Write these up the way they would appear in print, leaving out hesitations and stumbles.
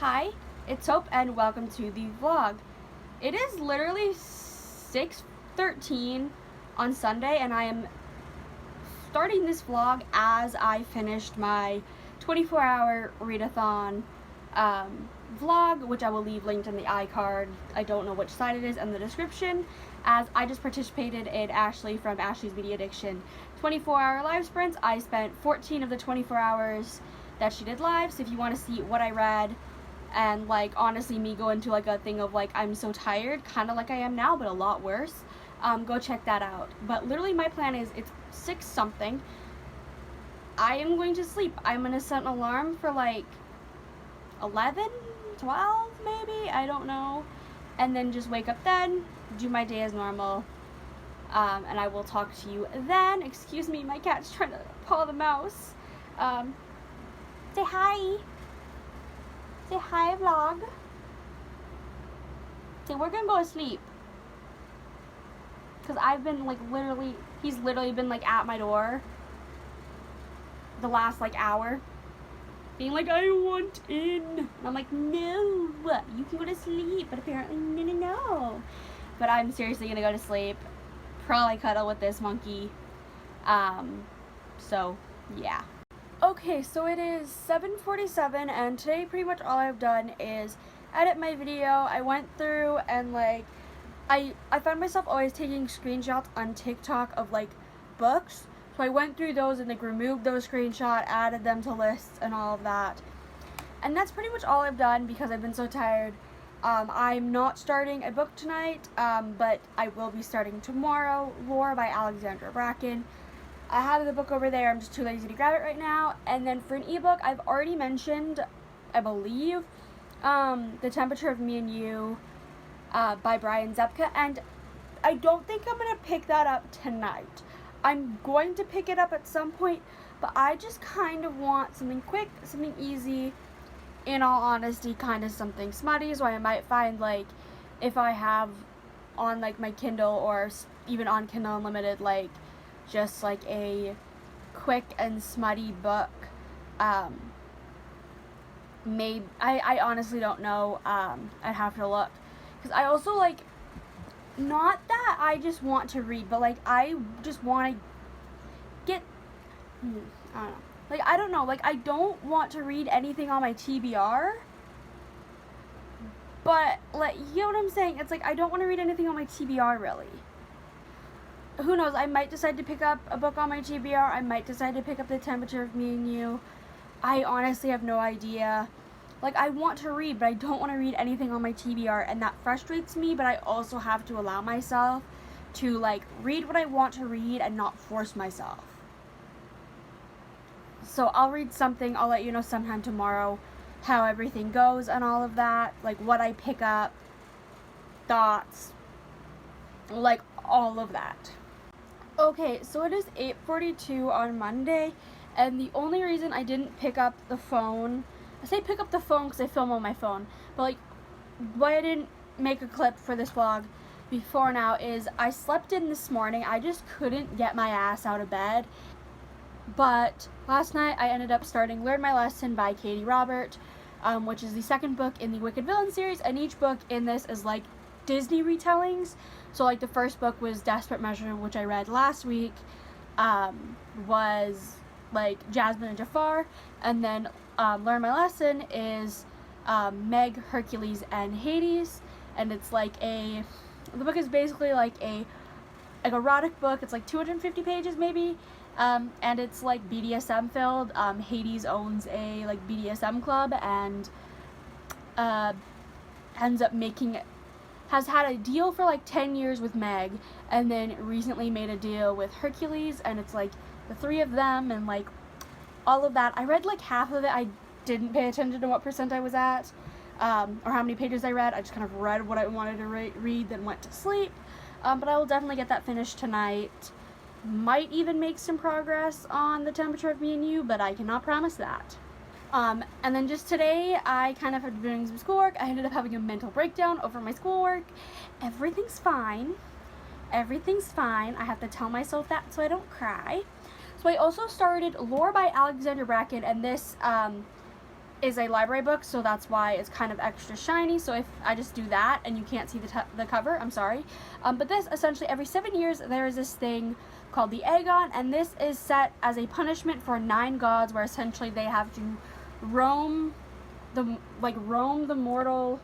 Hi, it's Hope and welcome to the vlog. It is literally 6:13 on Sunday and I am starting this vlog as I finished my 24-hour readathon vlog, which I will leave linked in the iCard. I don't know which side it is in the description, as I just participated in Ashley from Ashley's Media Addiction 24-hour live sprints. I spent 14 of the 24 hours that she did live, so if you want to see what I read and like honestly me go into like a thing of like I'm so tired, kind of like I am now but a lot worse, go check that out. But literally my plan is it's 6 something. I am going to sleep. I'm going to set an alarm for like 11, 12 maybe, I don't know, and then just wake up then, do my day as normal, and I will talk to you then. Excuse me, my cat's trying to paw the mouse. Say hi. Say hi, vlog. Say we're gonna go to sleep. Because I've been like he's literally been like at my door the last like hour. Being like, I want in. And I'm like, no, you can go to sleep. But apparently, no. But I'm seriously gonna go to sleep. Probably cuddle with this monkey. So, yeah. Okay, so it is 7:47 and today pretty much all I've done is edit my video. I went through and like I found myself always taking screenshots on TikTok of like books. So I went through those and like removed those screenshots, added them to lists and all of that. And that's pretty much all I've done because I've been so tired. I'm not starting a book tonight, but I will be starting tomorrow, Lore by Alexandra Bracken. I have the book over there, I'm just too lazy to grab it right now. And then for an ebook, I've already mentioned, I believe, The Temperature of Me and You by Brian Zepka, and I don't think I'm going to pick that up tonight. I'm going to pick it up at some point, but I just kind of want something quick, something easy, in all honesty, kind of something smutty, so I might find, like, if I have on, like, my Kindle or even on Kindle Unlimited, like, just, like, a quick and smutty book, maybe, I honestly don't know, I'd have to look, because I also, like, not that I just want to read, but, like, I just want to get, I don't know. Like, I don't know, like, I don't want to read anything on my TBR, but, like, you know what I'm saying? It's like, I don't want to read anything on my TBR, really. Who knows, I might decide to pick up a book on my TBR, I might decide to pick up The Temperature of Me and You. I honestly have no idea. Like, I want to read, but I don't want to read anything on my TBR, and that frustrates me, but I also have to allow myself to, like, read what I want to read and not force myself. So I'll read something, I'll let you know sometime tomorrow how everything goes and all of that, like what I pick up, thoughts, like all of that. Okay, so it is 8:42 on Monday, and the only reason I didn't pick up the phone, I say pick up the phone because I film on my phone, but like why I didn't make a clip for this vlog before now is I slept in this morning. I just couldn't get my ass out of bed. But last night I ended up starting Learn My Lesson by Katie Robert, which is the second book in the Wicked Villain series, and each book in this is like Disney retellings. So like the first book was Desperate Measure, which I read last week, was like Jasmine and Jafar, and then Learn My Lesson is Meg, Hercules, and Hades, and it's like the book is basically like a erotic book. It's like 250 pages maybe. And it's like BDSM filled. Hades owns a like BDSM club and ends up has had a deal for like 10 years with Meg, and then recently made a deal with Hercules, and it's like the 3 of them and like all of that. I read like half of it. I didn't pay attention to what percent I was at, or how many pages I read. I just kind of read what I wanted to read, then went to sleep. But I will definitely get that finished tonight. Might even make some progress on The Temperature of Me and You, but I cannot promise that. And then just today, I kind of had been doing some schoolwork. I ended up having a mental breakdown over my schoolwork. Everything's fine. Everything's fine. I have to tell myself that so I don't cry. So I also started Lore by Alexandra Bracken, and this is a library book, so that's why it's kind of extra shiny. So if I just do that and you can't see the cover, I'm sorry. But this, essentially, every 7 years there is this thing called the Aegon, and this is set as a punishment for 9 gods, where essentially they have to roam the mortal.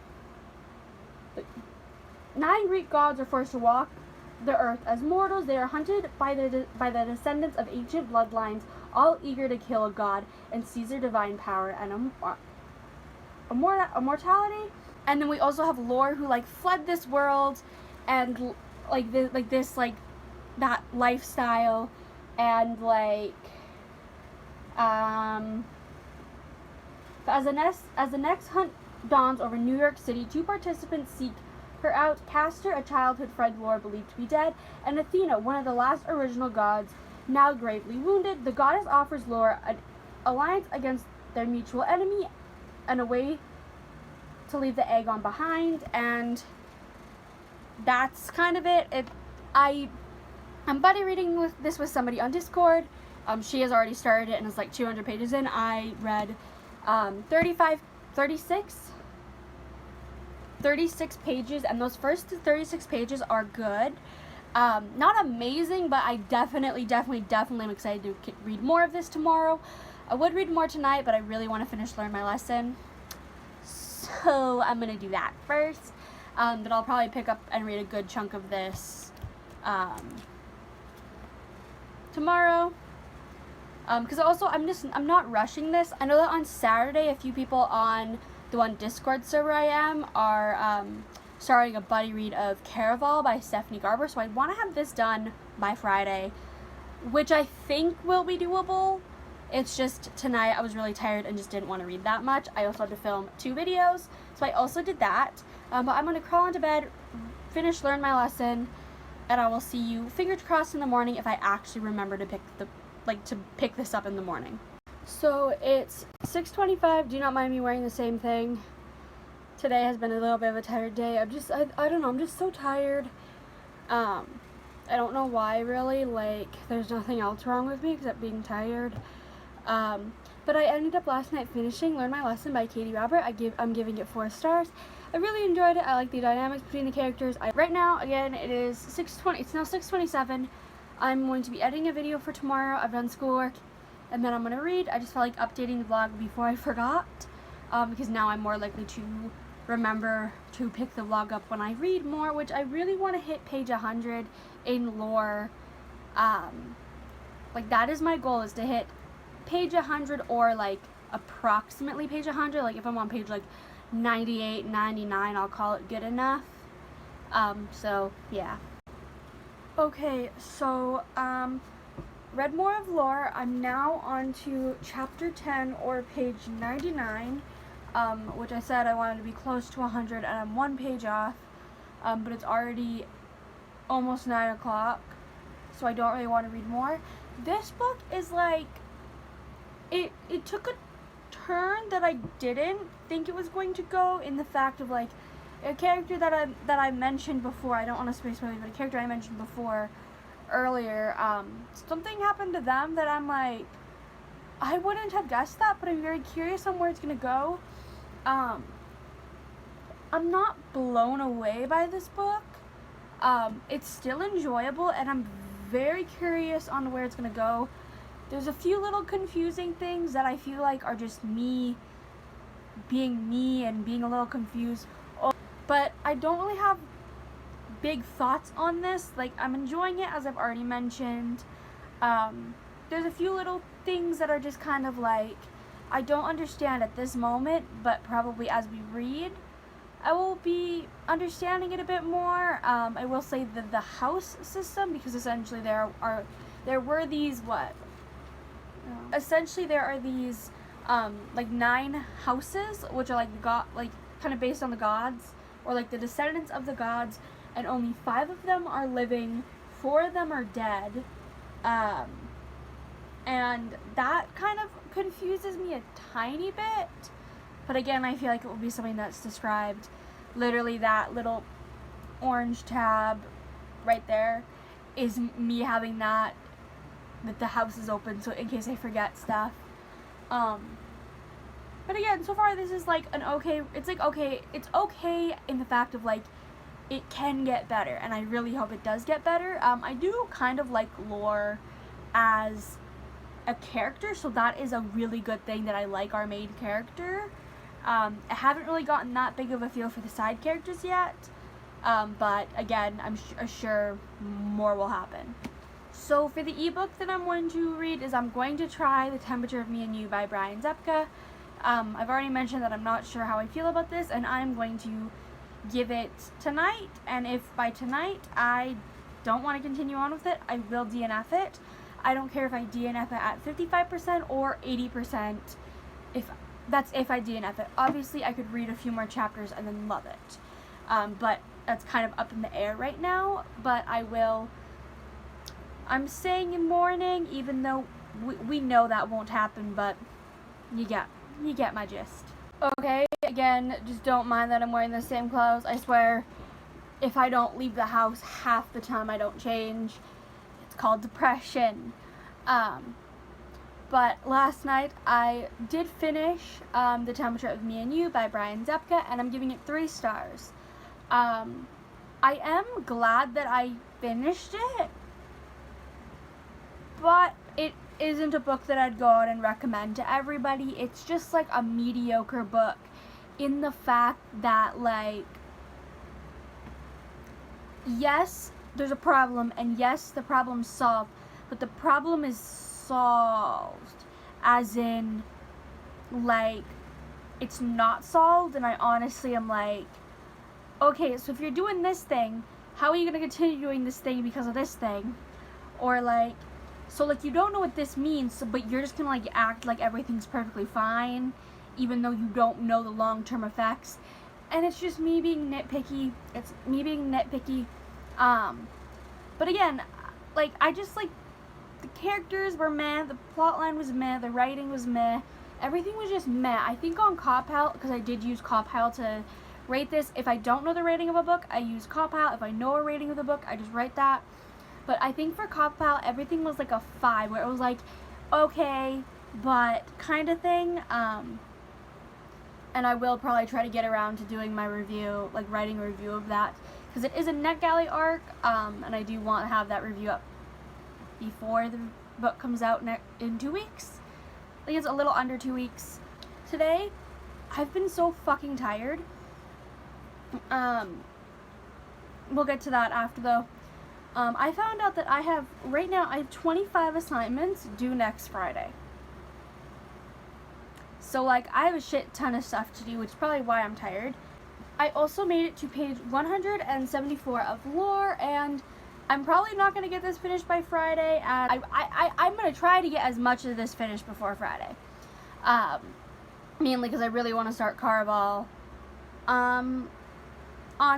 9 Greek gods are forced to walk the earth as mortals. They are hunted by the descendants of ancient bloodlines, all eager to kill a god and seize their divine power and immortality. And then we also have Lore, who like fled this world and that lifestyle, and as the next hunt dawns over New York City, 2 participants seek her out: Castor, a childhood friend Lore believed to be dead, and Athena, one of the last original gods, now gravely wounded. The goddess offers Lore an alliance against their mutual enemy and a way to leave the Aegon behind, and that's kind of it. I'm buddy reading this with somebody on Discord. She has already started it and it's like 200 pages in. I read 36 pages, and those first 36 pages are good. Not amazing, but I definitely am excited to read more of this tomorrow. I would read more tonight, but I really want to finish Learn My Lesson, so I'm going to do that first. But I'll probably pick up and read a good chunk of this tomorrow. Because also I'm not rushing this. I know that on Saturday a few people on the one Discord server I am are starting a buddy read of Caraval by Stephanie Garber, so I want to have this done by Friday, which I think will be doable. It's just tonight I was really tired and just didn't want to read that much. I also had to film 2 videos, so I also did that. But I'm going to crawl into bed, finish Learn My Lesson, and I will see you, fingers crossed, in the morning if I actually remember to pick this up in the morning. So it's 6:25. Do not mind me wearing the same thing. Today has been a little bit of a tired day. I don't know, I'm just so tired. I don't know why, really. There's nothing else wrong with me except being tired. But I ended up last night finishing Learn My Lesson by Katie Robert. I'm giving it 4 stars. I really enjoyed it. I like the dynamics between the characters. Right now, again, it is 6:20. It's now 6:27. I'm going to be editing a video for tomorrow. I've done schoolwork, and then I'm going to read. I just felt like updating the vlog before I forgot, because now I'm more likely to remember to pick the vlog up when I read more, which I really want to hit page 100 in Lore. That is my goal, is to hit page 100, or approximately page 100. If I'm on page 98, 99, I'll call it good enough. So yeah. Okay, so read more of Lore. I'm now on to chapter 10, or page 99, which I said I wanted to be close to 100, and I'm 1 page off, but it's already almost 9 o'clock, so I don't really want to read more. This book is it took a turn that I didn't think it was going to go, in the fact of a character that I mentioned before. I don't want to space movie, but a character I mentioned before earlier, something happened to them that I'm I wouldn't have guessed that, but I'm very curious on where it's gonna go. I'm not blown away by this book. It's still enjoyable, and I'm very curious on where it's gonna go. There's a few little confusing things that I feel are just me being me and being a little confused. But I don't really have big thoughts on this. I'm enjoying it, as I've already mentioned. There's a few little things that are just kind of I don't understand at this moment, but probably as we read, I will be understanding it a bit more. I will say that the house system, because essentially there were these essentially there are these 9 houses, which are kind of based on the gods, or the descendants of the gods, and only 5 of them are living, 4 of them are dead, and that kind of confuses me a tiny bit. But again, I feel it will be something that's described. Literally, that little orange tab right there is me having that the house is open, so in case I forget stuff. But again, so far this is like an okay, it's okay in the fact of like, it can get better, and I really hope it does get better. I do kind of like Lore as a character, so that is a really good thing that I like our main character. I haven't really gotten that big of a feel for the side characters yet, but again, I'm sure more will happen. So for the ebook that I'm going to read is I'm going to try The Temperature of Me and You by Brian Zepka. I've already mentioned that I'm not sure how I feel about this, and I'm going to give it tonight, and if by tonight I don't want to continue on with it, I will DNF it. I don't care if I DNF it at 55% or 80%, if I DNF it. Obviously, I could read a few more chapters and then love it, but that's kind of up in the air right now, but I will. I'm saying in morning, even though we know that won't happen, but you get my gist. Okay, again, just don't mind that I'm wearing the same clothes. I swear, if I don't leave the house half the time, I don't change. It's called depression. But last night I did finish The Temperature of Me and You by Brian Zepka, and I'm giving it 3 stars. I am glad that I finished it, but it isn't a book that I'd go out and recommend to everybody. It's just like a mediocre book in the fact that, like, yes, there's a problem, and yes, the problem's solved, but the problem is solved as in, like, it's not solved, and I honestly am like, okay, so if you're doing this thing, how are you going to continue doing this thing because of this thing? Or, like, so, like, you don't know what this means, so, but you're just gonna, like, act like everything's perfectly fine, even though you don't know the long-term effects. And it's just me being nitpicky. But again, like, I just, like, the characters were meh, the plotline was meh, the writing was meh, everything was just meh. I think on Compile, because I did use Compile to rate this, if I don't know the rating of a book, I use Compile. If I know a rating of the book, I just write that. But I think for Compile, everything was like a 5, where it was like, okay, but kind of thing. And I will probably try to get around to doing my review, like writing a review of that, because it is a NetGalley arc, and I do want to have that review up before the book comes out in 2 weeks. I think it's a little under 2 weeks. Today, I've been so fucking tired. We'll get to that after though. I found out that I have 25 assignments due next Friday. So, like, I have a shit ton of stuff to do, which is probably why I'm tired. I also made it to page 174 of Lore, and I'm probably not going to get this finished by Friday, and I'm going to try to get as much of this finished before Friday. Mainly because I really want to start Caraval on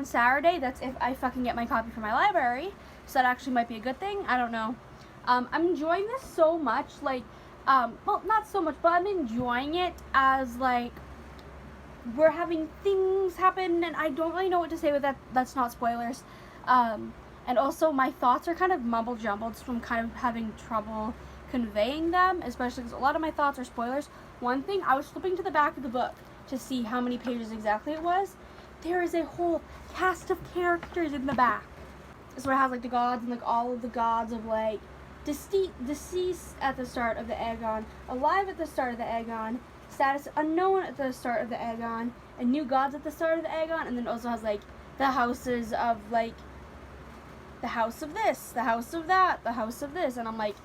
Saturday. That's if I fucking get my copy from my library. So that actually might be a good thing. I don't know. I'm enjoying this so much. Like, well, not so much, but I'm enjoying it as, like, we're having things happen, and I don't really know what to say with that. That's not spoilers. And also, my thoughts are kind of mumble-jumbled, so I'm kind of having trouble conveying them, especially because a lot of my thoughts are spoilers. One thing, I was flipping to the back of the book to see how many pages exactly it was. There is a whole cast of characters in the back. So it has, like, the gods and, like, all of the gods of, like, deceased at the start of the Aegon, alive at the start of the Aegon, status unknown at the start of the Aegon, and new gods at the start of the Aegon, and then also has, like, the houses of, like, the house of this, the house of that, the house of this, and I'm like,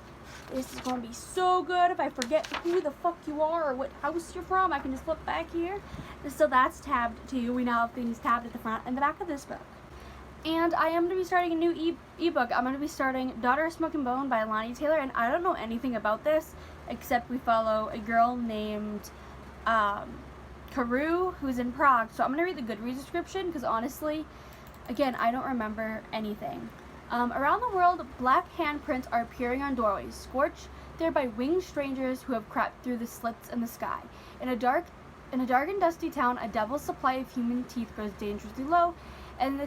this is going to be so good. If I forget who the fuck you are or what house you're from, I can just flip back here. And so that's tabbed too. We now have things tabbed at the front and the back of this book. And I am going to be starting a new ebook. I'm going to be starting Daughter of Smoke and Bone by Lonnie Taylor, and I don't know anything about this, except we follow a girl named Karu, who's in Prague. So I'm going to read the Goodreads description, because honestly, again, I don't remember anything. Around the world, black handprints are appearing on doorways, scorched there by winged strangers who have crept through the slits in the sky. In a dark and dusty town, a devil's supply of human teeth grows dangerously low, and in the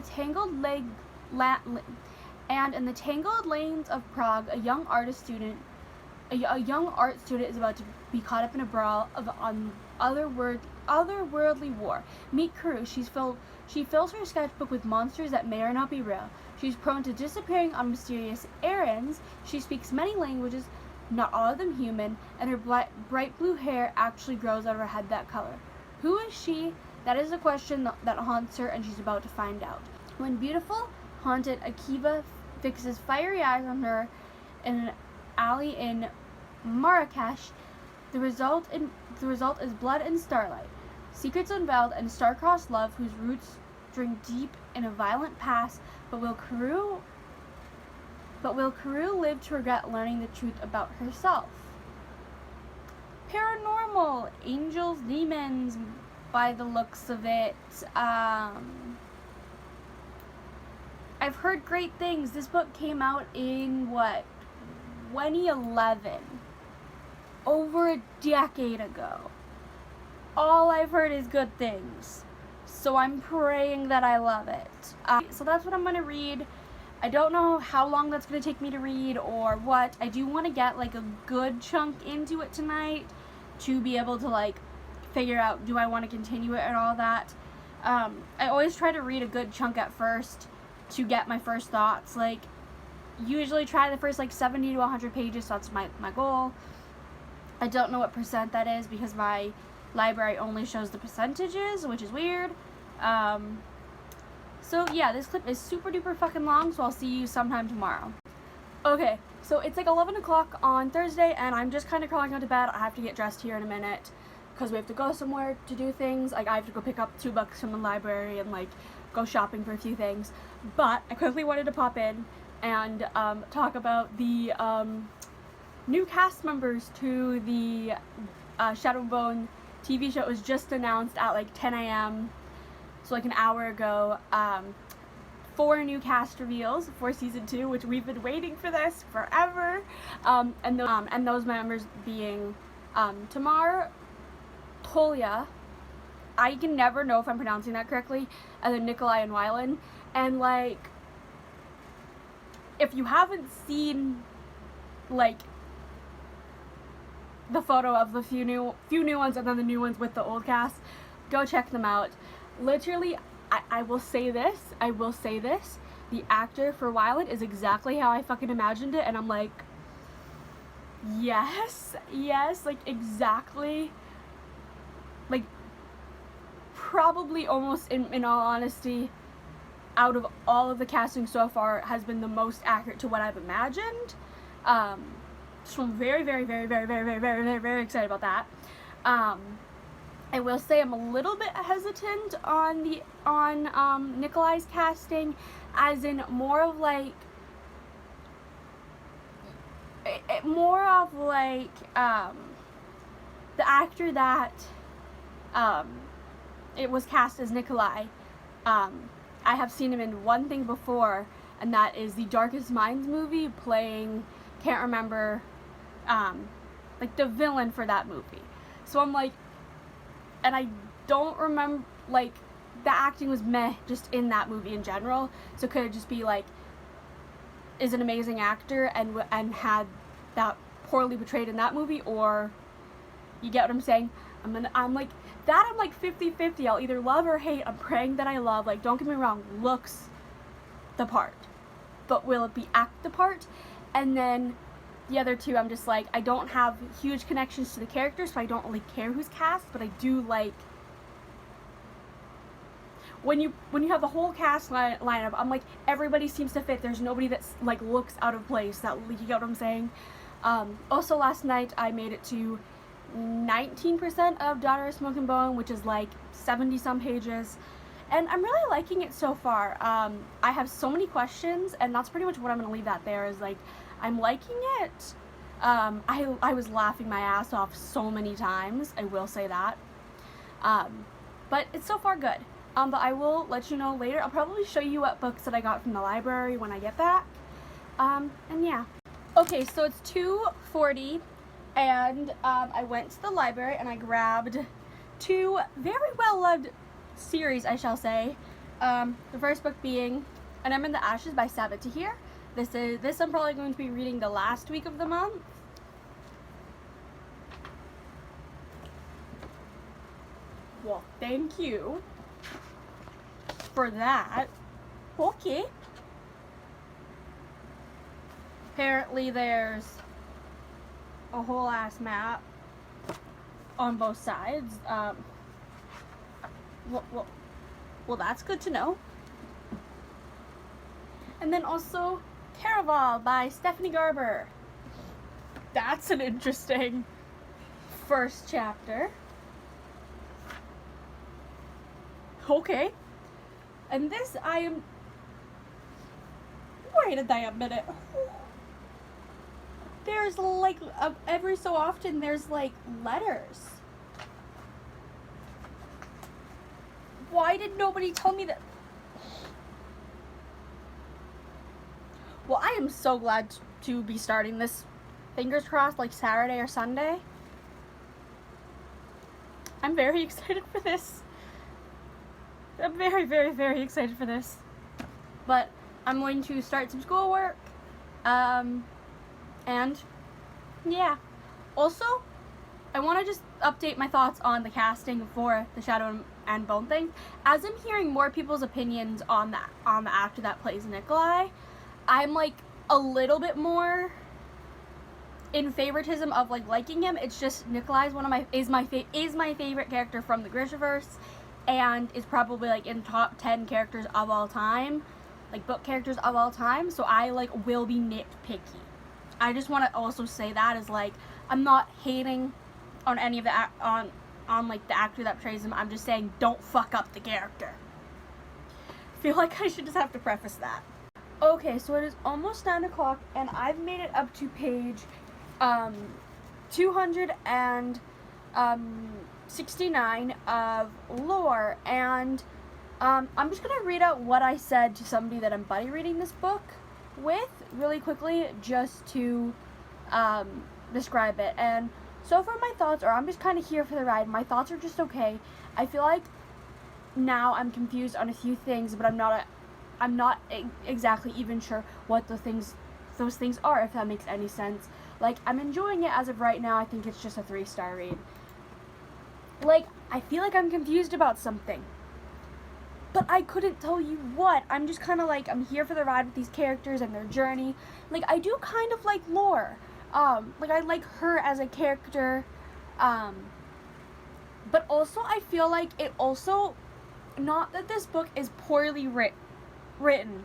tangled lanes of Prague, a young art student is about to be caught up in a brawl of otherworldly war. Meet Karou. She fills her sketchbook with monsters that may or not be real. She's prone to disappearing on mysterious errands. She speaks many languages, not all of them human, and her bright blue hair actually grows out of her head that color. Who is she? That is a question that haunts her, and she's about to find out. When beautiful, haunted Akiva fixes fiery eyes on her in an alley in Marrakesh, the result is blood and starlight, secrets unveiled, and star-crossed love whose roots drink deep in a violent past. But will Karou live to regret learning the truth about herself? Paranormal, angels, demons, by the looks of it. I've heard great things. This book came out in 2011, over a decade ago. All I've heard is good things, so I'm praying that I love it. So that's what I'm going to read. I don't know how long that's going to take me to read or what. I do want to get like a good chunk into it tonight to be able to like figure out, do I want to continue it and all that. I always try to read a good chunk at first to get my first thoughts. Like, usually try the first like 70 to 100 pages, so that's my goal. I don't know what percent that is because my library only shows the percentages, which is weird. So yeah, this clip is super duper fucking long, so I'll see you sometime tomorrow. Okay, so it's like 11 o'clock on Thursday, and I'm just kind of crawling out of bed. I have to get dressed here in a minute because we have to go somewhere to do things. Like, I have to go pick up 2 books from the library and like go shopping for a few things. But I quickly wanted to pop in and talk about the new cast members to the Shadow and Bone TV show. It was just announced at like 10 a.m. so like an hour ago. 4 new cast reveals for season 2, which we've been waiting for this forever. And those members being Tamar, Tolia, I can never know if I'm pronouncing that correctly, and then Nikolai and Wylan. And like, if you haven't seen like the photo of the few new ones and then the new ones with the old cast, go check them out. Literally, I will say this, the actor for Wylan is exactly how I fucking imagined it, and I'm like, yes, like exactly, like probably almost in all honesty, out of all of the casting so far, has been the most accurate to what I've imagined. So I'm very excited about that. I will say I'm a little bit hesitant on Nikolai's casting, as in more of like the actor that it was cast as Nikolai. I have seen him in one thing before, and that is the Darkest Minds movie, playing, can't remember, like the villain for that movie. So I'm like, and I don't remember, like, the acting was meh just in that movie in general, so could it just be like, is an amazing actor and had that poorly portrayed in that movie, or, you get what I'm saying? I'm like 50-50, I'll either love or hate. I'm praying that I love. Like, don't get me wrong, looks the part, but will it be act the part? And then the other two, I'm just like, I don't have huge connections to the characters, so I don't really care who's cast, but I do like, when you have the whole cast lineup, I'm like, everybody seems to fit. There's nobody that's like looks out of place. That, you get what I'm saying? Also last night I made it to 19% of Daughter of Smoke and Bone, which is like 70 some pages, and I'm really liking it so far. I have so many questions, and that's pretty much what I'm gonna leave that there, is like, I'm liking it. I was laughing my ass off so many times, I will say that. But it's so far good. But I will let you know later. I'll probably show you what books that I got from the library when I get back. And yeah. Okay, so it's 2:40, and I went to the library and I grabbed 2 very well-loved series, I shall say. The first book being And I'm in the Ashes by Sabbath Tahir. This I'm probably going to be reading the last week of the month. Well, thank you for that. Okay. Apparently there's a whole ass map on both sides. Well, that's good to know. And then also Caraval by Stephanie Garber. That's an interesting first chapter. Okay. And this wait a damn minute. There's like, every so often there's like letters. Why did nobody tell me that? Well, I am so glad to be starting this, fingers crossed, like Saturday or Sunday. I'm very excited for this. I'm very, very, very excited for this. But I'm going to start some schoolwork. And yeah. Also, I want to just update my thoughts on the casting for the Shadow and Bone thing. As I'm hearing more people's opinions on the actor that plays Nikolai, I'm like a little bit more in favoritism of like liking him. It's just Nikolai is my favorite character from the Grishaverse, and is probably like in top 10 characters of all time, like book characters of all time. So I like will be nitpicky. I just want to also say that as like, I'm not hating on any of the on like the actor that portrays him. I'm just saying don't fuck up the character. I feel like I should just have to preface that. Okay, so it is almost 9 o'clock and I've made it up to page 269 of lore, and I'm just gonna read out what I said to somebody that I'm buddy reading this book with really quickly, just to describe it. And so far my thoughts are, I'm just kind of here for the ride. My thoughts are just okay. I feel like now I'm confused on a few things, but I'm not exactly even sure what those things are, if that makes any sense. Like, I'm enjoying it as of right now. I think it's just a 3-star read. Like, I feel like I'm confused about something, but I couldn't tell you what. I'm just kind of like, I'm here for the ride with these characters and their journey. Like, I do kind of like Lore. Like, I like her as a character. But also, I feel like it also, not that this book is poorly written,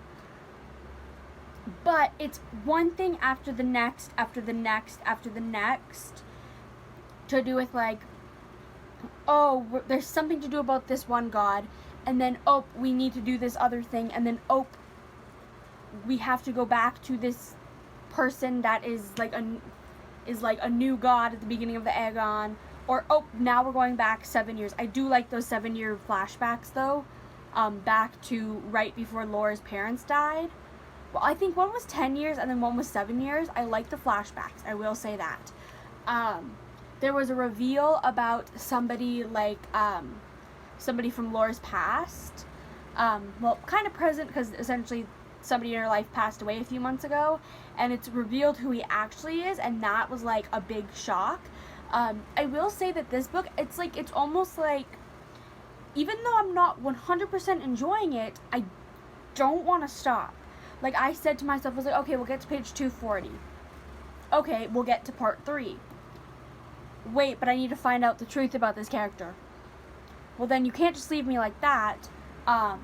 but it's one thing after the next, after the next, after the next, to do with like, oh, there's something to do about this one god, and then, oh, we need to do this other thing, and then, oh, we have to go back to this person that is like a new god at the beginning of the Aegon, or, oh, now we're going back 7 years. I do like those 7-year flashbacks, though, back to right before Laura's parents died. Well, I think one was 10 years and then one was 7 years. I like the flashbacks, I will say that. There was a reveal about somebody like, somebody from Laura's past. Well, kind of present, because essentially somebody in her life passed away a few months ago, and it's revealed who he actually is, and that was like a big shock. I will say that this book, it's like, it's almost like, even though I'm not 100% enjoying it, I don't want to stop. Like, I said to myself, I was like, okay, we'll get to page 240. Okay, we'll get to part 3. Wait, but I need to find out the truth about this character. Well, then you can't just leave me like that. I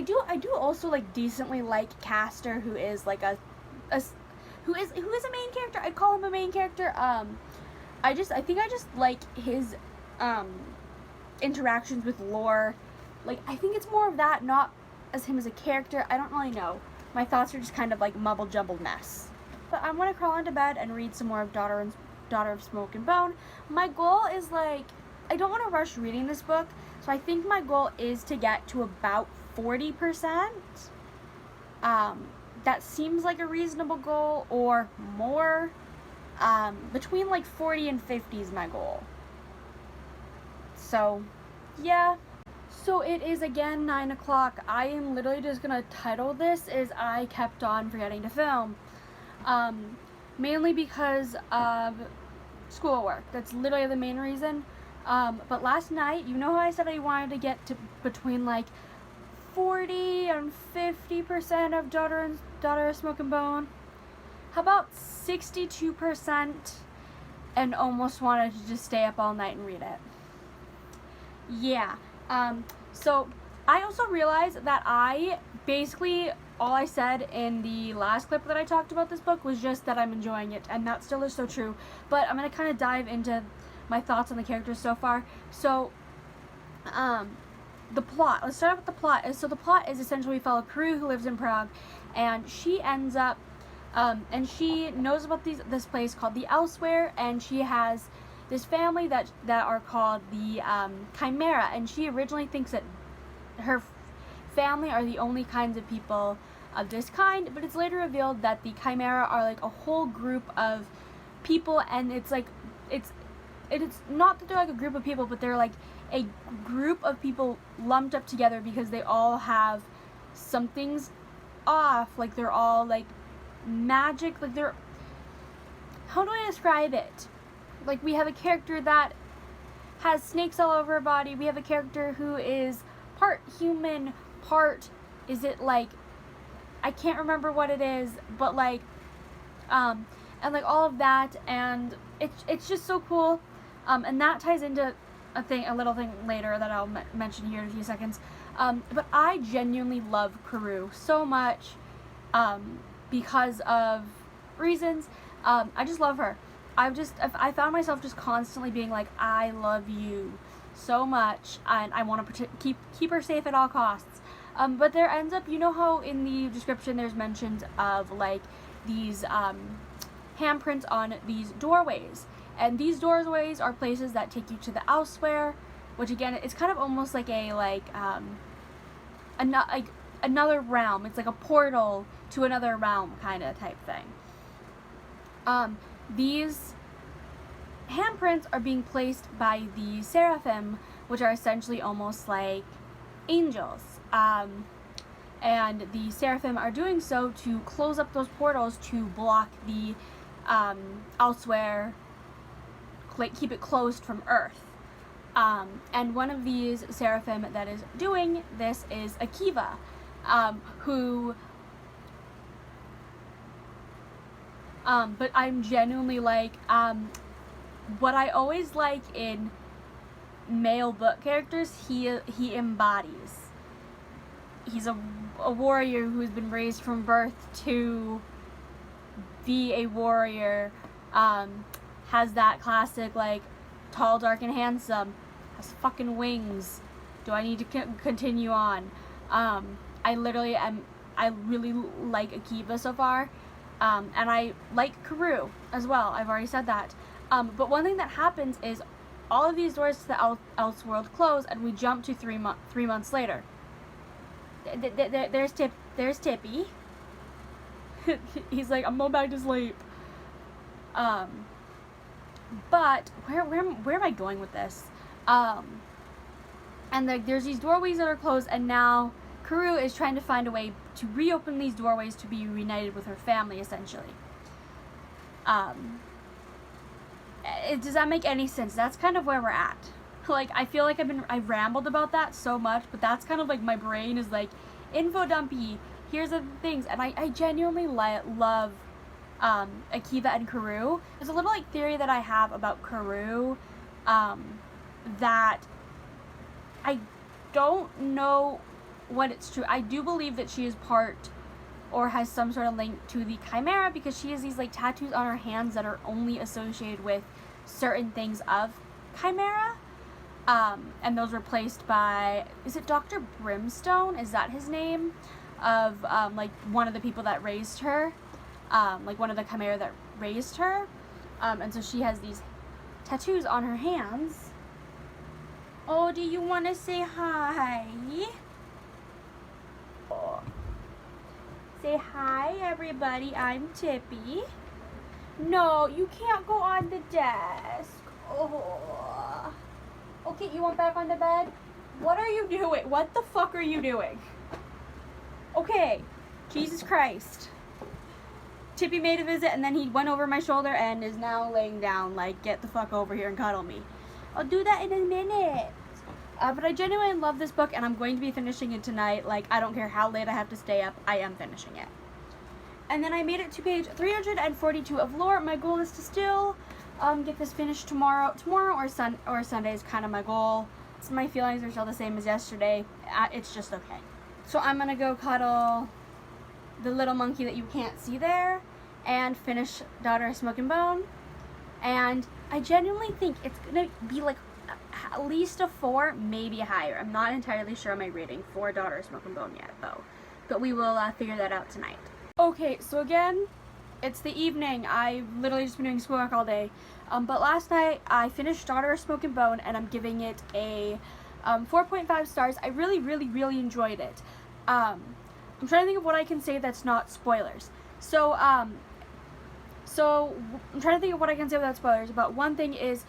do also like decently like Castor, who is like who is a main character. I'd call him a main character. I think I just like his interactions with Lore. Like, I think it's more of that, not as him as a character. I don't really know. My thoughts are just kind of like mumble jumbled mess. But I want to crawl into bed and read some more of Daughter of Smoke and Bone. My goal is like, I don't want to rush reading this book, so I think my goal is to get to about 40%. That seems like a reasonable goal, or more. Between like 40 and 50 is my goal. So, yeah. So it is again 9 o'clock. I am literally just gonna title this as I kept on forgetting to film. Mainly because of schoolwork. That's literally the main reason. But last night, you know how I said I wanted to get to between like 40 and 50% of daughter smoke and bone? How about 62% and almost wanted to just stay up all night and read it? Yeah. So I also realized that I basically, all I said in the last clip that I talked about this book was just that I'm enjoying it, and that still is so true. But I'm going to kind of dive into my thoughts on the characters so far. So, the plot. Let's start with the plot. So the plot is essentially we follow Prue, who lives in Prague, and she ends up, and she knows about this place called the Elsewhere, and she has this family that are called the Chimera, and she originally thinks that her family are the only kinds of people of this kind, but it's later revealed that the Chimera are like a whole group of people, and it's like it's not that they're like a group of people, but they're like a group of people lumped up together because they all have something's off, like they're all like magic, like they're, how do I describe it? Like, we have a character that has snakes all over her body. We have a character who is part human, part, is it like, I can't remember what it is, but like, and like all of that, and it's just so cool. And that ties into a little thing later that I'll mention here in a few seconds. But I genuinely love Karoo so much, because of reasons. I just love her. I found myself just constantly being like, I love you so much, and I want to keep her safe at all costs. But there ends up, you know how in the description there's mentions of like these handprints on these doorways, and these doorways are places that take you to the Elsewhere, which again, it's kind of almost like a another realm. It's like a portal to another realm kind of type thing. These handprints are being placed by the seraphim, which are essentially almost like angels. And the seraphim are doing so to close up those portals to block the Elsewhere, keep it closed from Earth. And one of these seraphim that is doing this is Akiva, who but I'm genuinely like, what I always like in male book characters, he embodies. He's a warrior who's been raised from birth to be a warrior, has that classic, like, tall, dark, and handsome, has fucking wings. Do I need to continue on? I really like Akiva so far. And I like Karoo as well. I've already said that. But one thing that happens is all of these doors to the Elseworld close, and we jump to 3 months later. There's Tippy. He's like, I'm going back to sleep. But where am I going with this? And there's these doorways that are closed, and now Karoo is trying to find a way to reopen these doorways to be reunited with her family, essentially. Does that make any sense? That's kind of where we're at. Like, I feel like I've rambled about that so much, but that's kind of like my brain is like, info dumpy, here's the things, and I genuinely love Akiva and Karoo. There's a little like theory that I have about Karoo, that I don't know what it's true. I do believe that she is part or has some sort of link to the Chimera, because she has these like tattoos on her hands that are only associated with certain things of Chimera. And those were placed by, is it Dr. Brimstone? Is that his name? Of like one of the people that raised her, like one of the Chimera that raised her. And so she has these tattoos on her hands. Oh, do you want to say hi? Oh. Say hi, everybody. I'm Tippy. No, you can't go on the desk. Oh. Okay, you want back on the bed? What are you doing? What the fuck are you doing? Okay, Jesus Christ. Tippy made a visit, and then he went over my shoulder and is now laying down like, get the fuck over here and cuddle me. I'll do that in a minute. But I genuinely love this book, and I'm going to be finishing it tonight. Like, I don't care how late I have to stay up, I am finishing it. And then I made it to page 342 of lore. My goal is to still get this finished tomorrow. Tomorrow or Sunday is kind of my goal. So my feelings are still the same as yesterday. It's just okay. So I'm going to go cuddle the little monkey that you can't see there and finish Daughter of Smoke and Bone. And I genuinely think it's going to be like at least a 4, maybe higher. I'm not entirely sure on my rating for Daughter of Smoke and Bone yet, though. But we will figure that out tonight. Okay, so again, it's the evening. I've literally just been doing schoolwork all day. But last night, I finished Daughter of Smoke and Bone, and I'm giving it a 4.5 stars. I really, really, really enjoyed it. I'm trying to think of what I can say that's not spoilers. So I'm trying to think of what I can say without spoilers. But one thing is,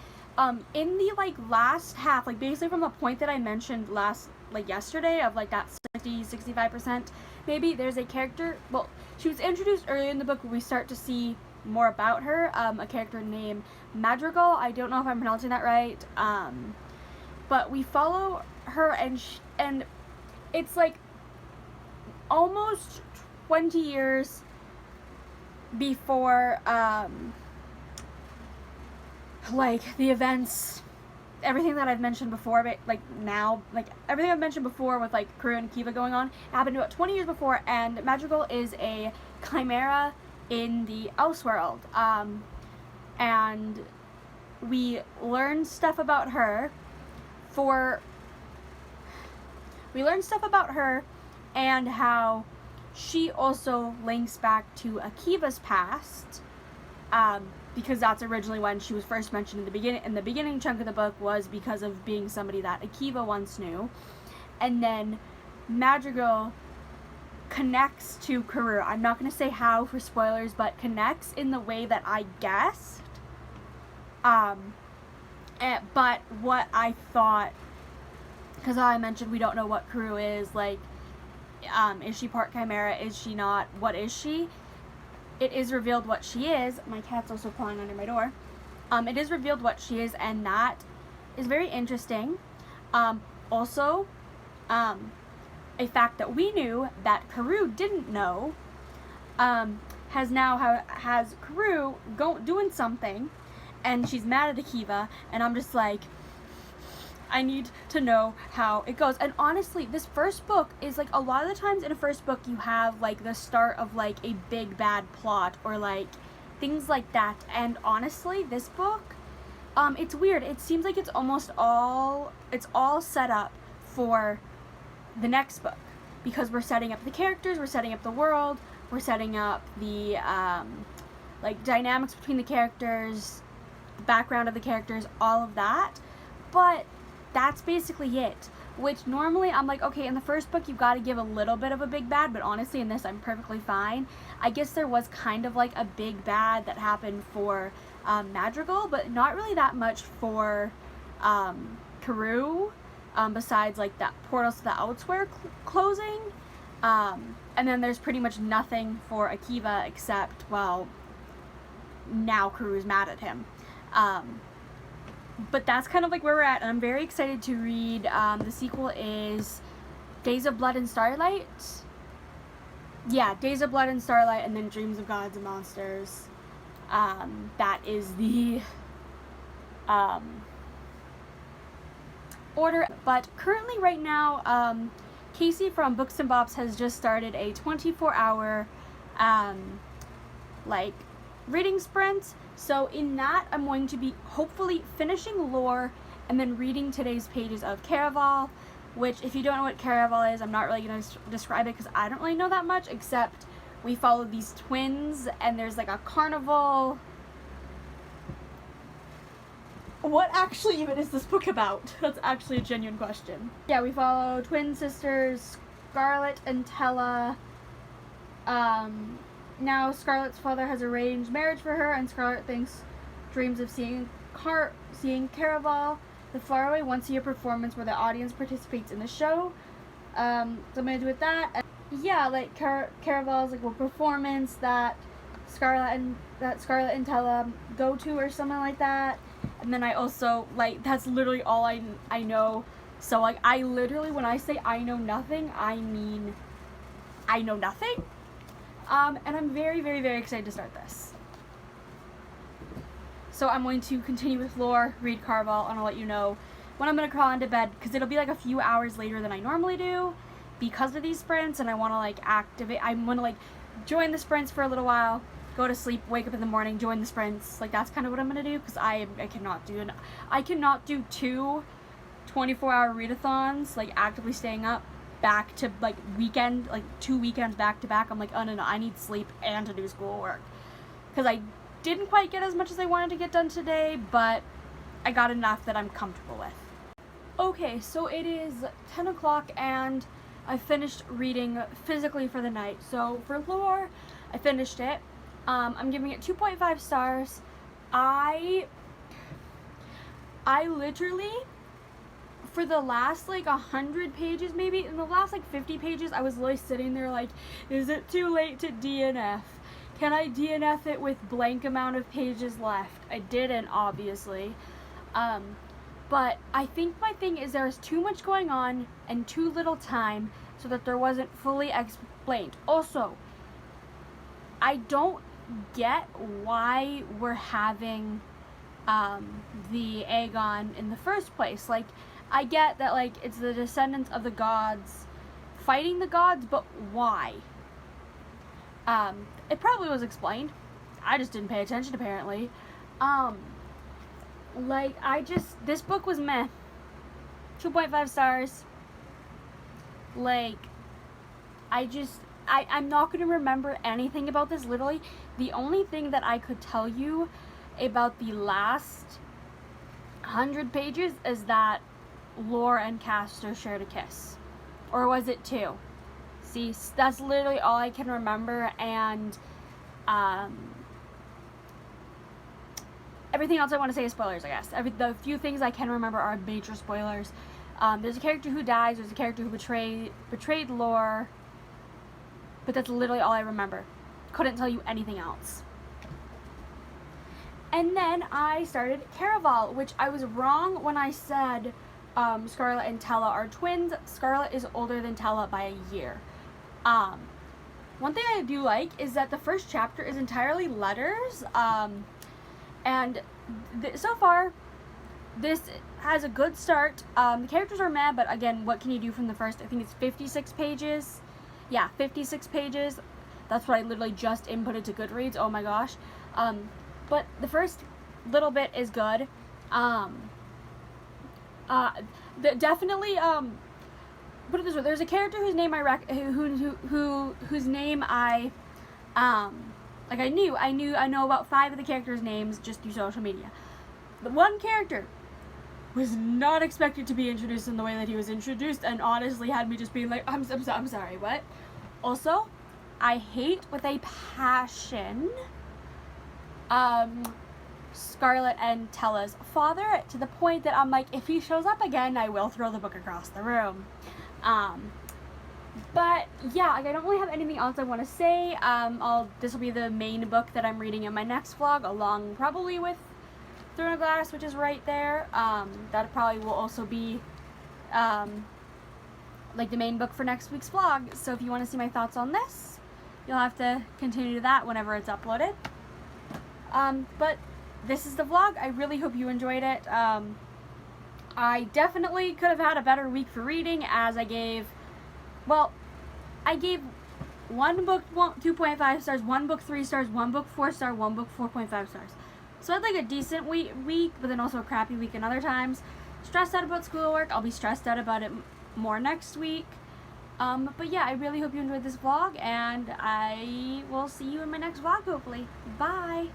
in the last half, basically from the point that I mentioned yesterday of that 65%, maybe there's a character. Well, she was introduced earlier in the book where we start to see more about her. A character named Madrigal. I don't know if I'm pronouncing that right. But we follow her, and it's almost 20 years before the events, everything that I've mentioned before, but everything I've mentioned before with Karu and Kiva going on happened about 20 years before, and Madrigal is a chimera in the Elseworld, and we learn stuff about her and how she also links back to Akiva's past, because that's originally when she was first mentioned in the beginning chunk of the book, was because of being somebody that Akiva once knew. And then Madrigal connects to Karu. I'm not going to say how for spoilers, but connects in the way that I guessed. But what I thought, because I mentioned we don't know what Karu is, is she part chimera, is she not, what is she? It is revealed what she is. My cat's also clawing under my door. It is revealed what she is, and that is very interesting. Also, a fact that we knew that Karu didn't know, has Karu doing something, and she's mad at Akiva, and I'm just I need to know how it goes. And honestly, this first book is a lot of the times in a first book you have the start of a big bad plot or things like that. And honestly, this book, it's weird. It seems like it's all set up for the next book, because we're setting up the characters, we're setting up the world, we're setting up the dynamics between the characters, the background of the characters, all of that. But that's basically it, which normally I'm okay, in the first book you gotta give a little bit of a big bad, but honestly in this I'm perfectly fine. I guess there was kind of a big bad that happened for Madrigal, but not really that much for Karu, besides that portals to the Elsewhere closing, and then there's pretty much nothing for Akiva except, well, now Karu's mad at him. But that's kind of where we're at, and I'm very excited to read. The sequel is Days of Blood and Starlight. Yeah, Days of Blood and Starlight, and then Dreams of Gods and Monsters. That is the order. But currently right now, Casey from Books and Bops has just started a 24-hour reading sprint. So in that, I'm going to be hopefully finishing lore and then reading today's pages of Caraval, which, if you don't know what Caraval is, I'm not really going to describe it because I don't really know that much, except we follow these twins and there's a carnival. What actually even is this book about? That's actually a genuine question. Yeah, we follow twin sisters, Scarlet and Tella. Now Scarlet's father has arranged marriage for her, and Scarlet dreams of seeing Caraval, the faraway once-a-year performance where the audience participates in the show. So I'm gonna do with that. And yeah, Caraval's a performance that Scarlet and Tella go to or something like that. And then I also, like, that's literally all I know. So, like, I literally, when I say I know nothing, I mean I know nothing. And I'm very, very, very excited to start this. So I'm going to continue with lore, read Carval, and I'll let you know when I'm going to crawl into bed, because it'll be like a few hours later than I normally do because of these sprints, and I want to, like, I want to, like, join the sprints for a little while, go to sleep, wake up in the morning, join the sprints. Like, that's kind of what I'm going to do, because I cannot do 2 24-hour readathons, like, actively staying up back to, like, 2 weekends back to back. I'm like, oh no, I need sleep and to do schoolwork, because I didn't quite get as much as I wanted to get done today, but I got enough that I'm comfortable with. Okay, so it is 10 o'clock and I finished reading physically for the night. So for lore, I finished it. I'm giving it 2.5 stars. I literally, for the last, like, 100 pages, maybe, in the last, like, 50 pages, I was literally sitting there like, is it too late to DNF? Can I DNF it with blank amount of pages left? I didn't, obviously. But I think my thing is there's too much going on and too little time so that there wasn't fully explained. Also, I don't get why we're having the Aegon in the first place. Like, I get that, like, it's the descendants of the gods fighting the gods, but why? It probably was explained. I just didn't pay attention, apparently. Like, this book was meh. 2.5 stars. Like, I'm not gonna remember anything about this. Literally, the only thing that I could tell you about the last 100 pages is that Lore and Castor shared a kiss. Or was it 2? See, that's literally all I can remember, and everything else I want to say is spoilers, I guess. The few things I can remember are major spoilers. There's a character who dies, there's a character who betrayed Lore, but that's literally all I remember. Couldn't tell you anything else. And then I started Caraval, which I was wrong when I said Scarlet and Tella are twins. Scarlet is older than Tella by a year. One thing I do like is that the first chapter is entirely letters, and so far, this has a good start. The characters are mad, but again, what can you do from the first? I think it's 56 pages. Yeah, 56 pages. That's what I literally just inputted to Goodreads. Oh my gosh. But the first little bit is good. Definitely, put it this way, there's a character whose name whose name I know about 5 of the characters' names just through social media. The one character was not expected to be introduced in the way that he was introduced, and honestly had me just being like, I'm sorry, what? Also, I hate with a passion Scarlet and Tella's father, to the point that I'm like, if he shows up again, I will throw the book across the room. But yeah, like, I don't really have anything else I want to say. This will be the main book that I'm reading in my next vlog, along probably with Throne of Glass, which is right there. That probably will also be like the main book for next week's vlog. So if you want to see my thoughts on this, you'll have to continue that whenever it's uploaded. But this is the vlog. I really hope you enjoyed it. I definitely could have had a better week for reading, as I gave one book 2.5 stars, one book 3 stars, one book 4 stars, one book 4.5 stars. So I had like a decent week, but then also a crappy week in other times. Stressed out about schoolwork. I'll be stressed out about it more next week. But yeah, I really hope you enjoyed this vlog, and I will see you in my next vlog, hopefully. Bye!